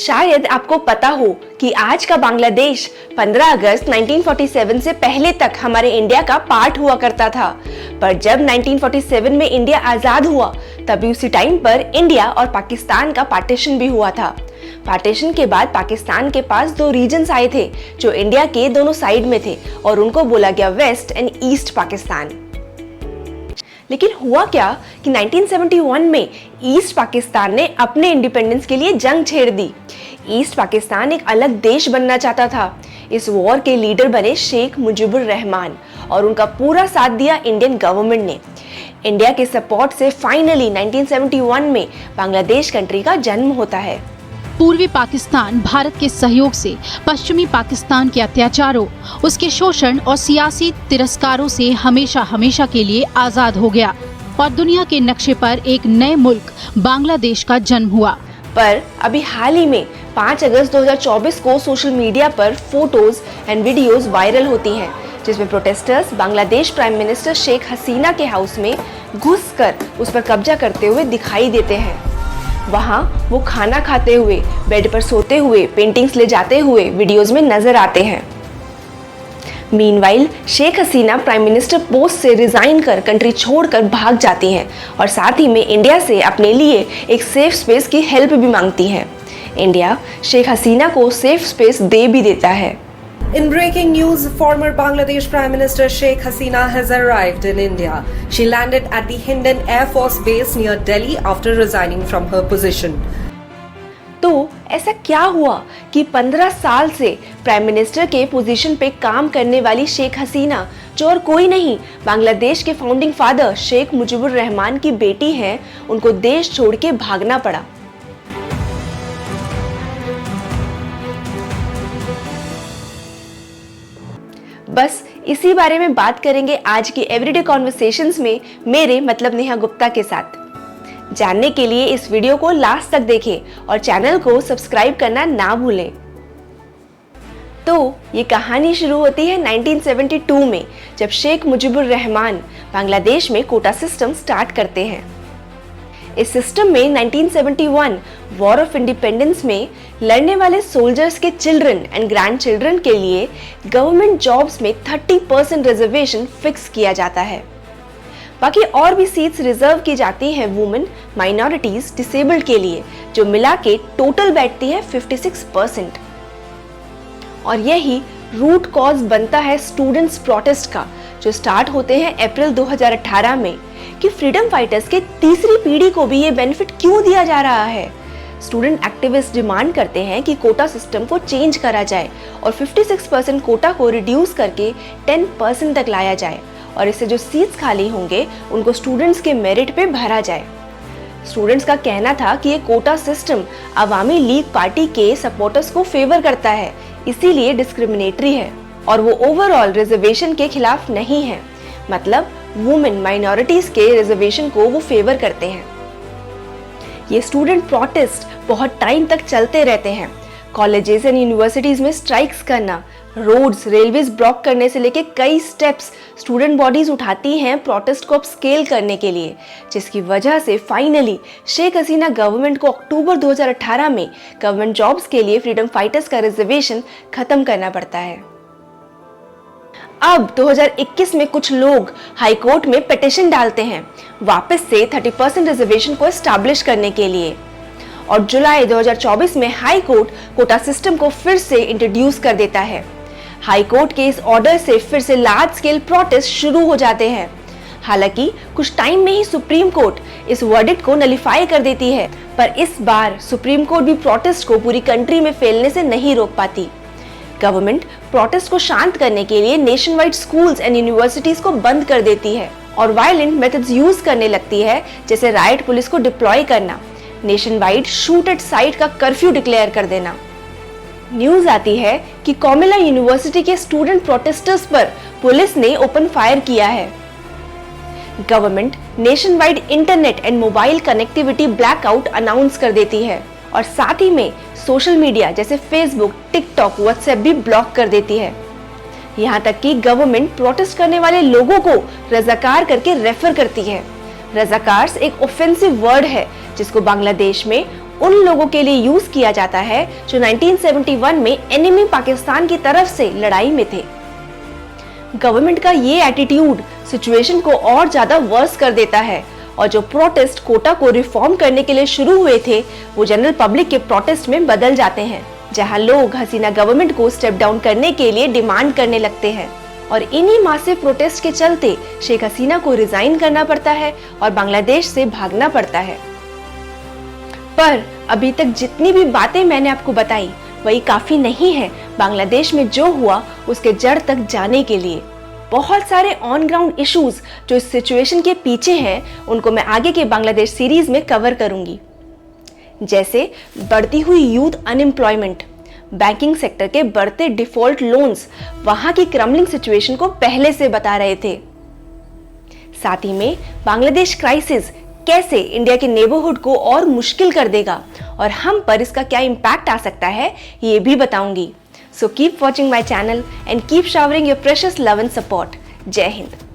शायद आपको पता हो कि आज का बांग्लादेश 15 अगस्त 1947 से पहले तक हमारे इंडिया का पार्ट हुआ करता था। पर जब 1947 में इंडिया आजाद हुआ तभी उसी टाइम पर इंडिया और पाकिस्तान का पार्टीशन भी हुआ था। पार्टीशन के बाद पाकिस्तान के पास दो रीजन्स आए थे जो इंडिया के दोनों साइड में थे और उनको बोला गया वेस्ट एंड ईस्ट पाकिस्तान। लेकिन हुआ क्या कि 1971 में ईस्ट पाकिस्तान ने अपने इंडिपेंडेंस के लिए जंग छेड़ दी। ईस्ट पाकिस्तान एक अलग देश बनना चाहता था। इस वॉर के लीडर बने शेख मुजीबुर रहमान और उनका पूरा साथ दिया इंडियन गवर्नमेंट ने। इंडिया के सपोर्ट से फाइनली 1971 में बांग्लादेश कंट्री का जन्म होता है। पूर्वी पाकिस्तान भारत के सहयोग से पश्चिमी पाकिस्तान के अत्याचारों, उसके शोषण और सियासी तिरस्कारों से हमेशा के लिए आजाद हो गया और दुनिया के नक्शे पर एक नए मुल्क बांग्लादेश का जन्म हुआ। पर अभी हाल ही में 5 अगस्त 2024 को सोशल मीडिया पर फोटोज एंड वीडियोस वायरल होती हैं जिसमें protesters Bangladesh prime minister Sheikh Hasina के हाउस में घुसकर उस पर कब्जा करते हुए दिखाई देते हैं। वहाँ वो खाना खाते हुए, बेड पर सोते हुए, पेंटिंग्स ले जाते हुए वीडियोस में नजर आते हैं। Meanwhile Sheikh Hasina prime minister post से रिजाइन कर कंट्री छोड़कर भाग जाती हैं और साथ ही में इंडिया से अपने लिए एक सेफ स्पेस की हेल्प भी मांगती हैं। इंडिया शेख हसीना को सेफ स्पेस दे भी देता है। In breaking news, former Bangladesh Prime Minister Sheikh Hasina has arrived in India. She landed at the Hindon Air Force Base near Delhi after resigning from her position. तो ऐसा क्या हुआ कि 15 साल से प्राइम मिनिस्टर के पोजीशन पे काम करने वाली शेख हसीना, जो और कोई नहीं बांग्लादेश के फाउंडिंग फादर शेख मुजीबुर रहमान की बेटी हैं, उनको देश छोड़ के भागना पड़ा। बस इसी बारे में बात करेंगे आज की एवरीडे कॉन्वर्सेशंस में मेरे मतलब नेहा गुप्ता के साथ। जानने के लिए इस वीडियो को लास्ट तक देखें और चैनल को सब्सक्राइब करना ना भूलें। तो ये कहानी शुरू होती है 1972 में जब शेख मुजीबुर रहमान बांग्लादेश में कोटा सिस्टम स्टार्ट करते हैं। इस सिस्टम में 1971 वॉर ऑफ इंडिपेंडेंस में लड़ने वाले सोल्जर्स के चिल्ड्रन एंड ग्रैंड चिल्ड्रन के लिए गवर्नमेंट जॉब्स में 30% रिजर्वेशन फिक्स किया जाता है। बाकी और भी सीट्स रिजर्व की जाती हैं वुमेन, माइनॉरिटीज, डिसेबल्ड के लिए, जो मिला के टोटल बैठती है 56%। और यही रूट कॉज बनता है स्टूडेंट्स प्रोटेस्ट का, जो स्टार्ट होते हैं अप्रैल 2018 में कि फ्रीडम फाइटर्स के तीसरी पीढ़ी को भी ये बेनिफिट क्यों दिया जा रहा है। स्टूडेंट एक्टिविस्ट डिमांड करते हैं कि कोटा सिस्टम को चेंज करा जाए और 56% कोटा को रिड्यूस करके 10% तक लाया जाए और इससे जो सीट्स खाली होंगे उनको स्टूडेंट्स के मेरिट पे भरा जाए। स्टूडेंट्स का कहना था कि ये कोटा सिस्टम अवामी लीग पार्टी के सपोर्टर्स को फेवर करता है, इसीलिए डिस्क्रिमिनेटरी है और वो ओवरऑल रिजर्वेशन के खिलाफ नहीं है। मतलब वुमेन, माइनॉरिटीज के रिजर्वेशन को वो फेवर करते हैं। ये स्टूडेंट प्रोटेस्ट बहुत टाइम तक चलते रहते हैं। कॉलेजेस एंड यूनिवर्सिटीज में स्ट्राइक्स करना, रोड्स, रेलवेज ब्लॉक करने से लेके कई स्टेप्स स्टूडेंट बॉडीज उठाती हैं प्रोटेस्ट को अपस्केल करने के लिए, जिसकी वजह से फाइनली शेख हसीना गवर्नमेंट को अक्टूबर 2018 में गवर्नमेंट जॉब्स के लिए फ्रीडम फाइटर्स का रिजर्वेशन खत्म करना पड़ता है। अब 2021 में कुछ लोग हाई कोर्ट में पिटीशन डालते हैं वापस से 30% रिजर्वेशन को एस्टैब्लिश करने के लिए और जुलाई 2024 में हाई कोर्ट कोटा सिस्टम को फिर से इंट्रोड्यूस कर देता है। हाई कोर्ट के इस ऑर्डर से फिर से लार्ज स्केल प्रोटेस्ट शुरू हो जाते हैं। हालांकि कुछ टाइम में ही सुप्रीम कोर्ट इस वर्डिक्ट को नलिफाई कर देती है, पर इस बार सुप्रीम कोर्ट भी प्रोटेस्ट को पूरी कंट्री में फैलने से नहीं रोक पाती। गवर्नमेंट प्रोटेस्ट को शांत करने के लिए nation wide schools and universities को बंद कर देती है और वायलेंट मेथड्स यूज करने लगती है, जैसे राइट पुलिस को डिप्लॉय करना, nation wide shoot at site का कर्फ्यू डिक्लेयर कर देना। न्यूज आती है कि कोमिला यूनिवर्सिटी के स्टूडेंट प्रोटेस्टर्स पर पुलिस ने ओपन फायर किया है। Government nation wide internet and mobile connectivity blackout announce कर देती है और साथ ही में सोशल मीडिया जैसे फेसबुक, टिकटॉक, व्हाट्सएप भी ब्लॉक कर देती है। यहाँ तक कि गवर्नमेंट प्रोटेस्ट करने वाले लोगों को रजाकार करके रेफर करती है। रजाकार्स एक ऑफेंसिव वर्ड है जिसको बांग्लादेश में उन लोगों के लिए यूज किया जाता है जो 1971 में एनिमी पाकिस्तान की तरफ से लड़ाई में थे। गवर्नमेंट का ये एटीट्यूड सिचुएशन को और ज्यादा वर्स कर देता है और जो प्रोटेस्ट कोटा को रिफॉर्म करने के लिए शुरू हुए थे वो जनरल पब्लिक के प्रोटेस्ट में बदल जाते हैं, जहां लोग हसीना गवर्नमेंट को स्टेप डाउन करने के लिए डिमांड करने लगते हैं। और इन्हीं मासिव प्रोटेस्ट के चलते शेख हसीना को रिजाइन करना पड़ता है और बांग्लादेश से भागना पड़ता है। पर अभी तक जितनी भी बातें मैंने आपको बताई वही काफी नहीं है बांग्लादेश में जो हुआ उसके जड़ तक जाने के लिए। बहुत सारे ऑन ग्राउंड इश्यूज जो इस सिचुएशन के पीछे हैं उनको मैं आगे के बांग्लादेश सीरीज में कवर करूंगी, जैसे बढ़ती हुई यूथ अनएम्प्लॉयमेंट, बैंकिंग सेक्टर के बढ़ते डिफॉल्ट लोन्स वहां की क्रम्बलिंग सिचुएशन को पहले से बता रहे थे। साथ ही में बांग्लादेश क्राइसिस कैसे इंडिया के नेबरहुड को और मुश्किल कर देगा और हम पर इसका क्या इम्पैक्ट आ सकता है ये भी बताऊंगी। So keep watching my channel and keep showering your precious love and support. जय हिंद।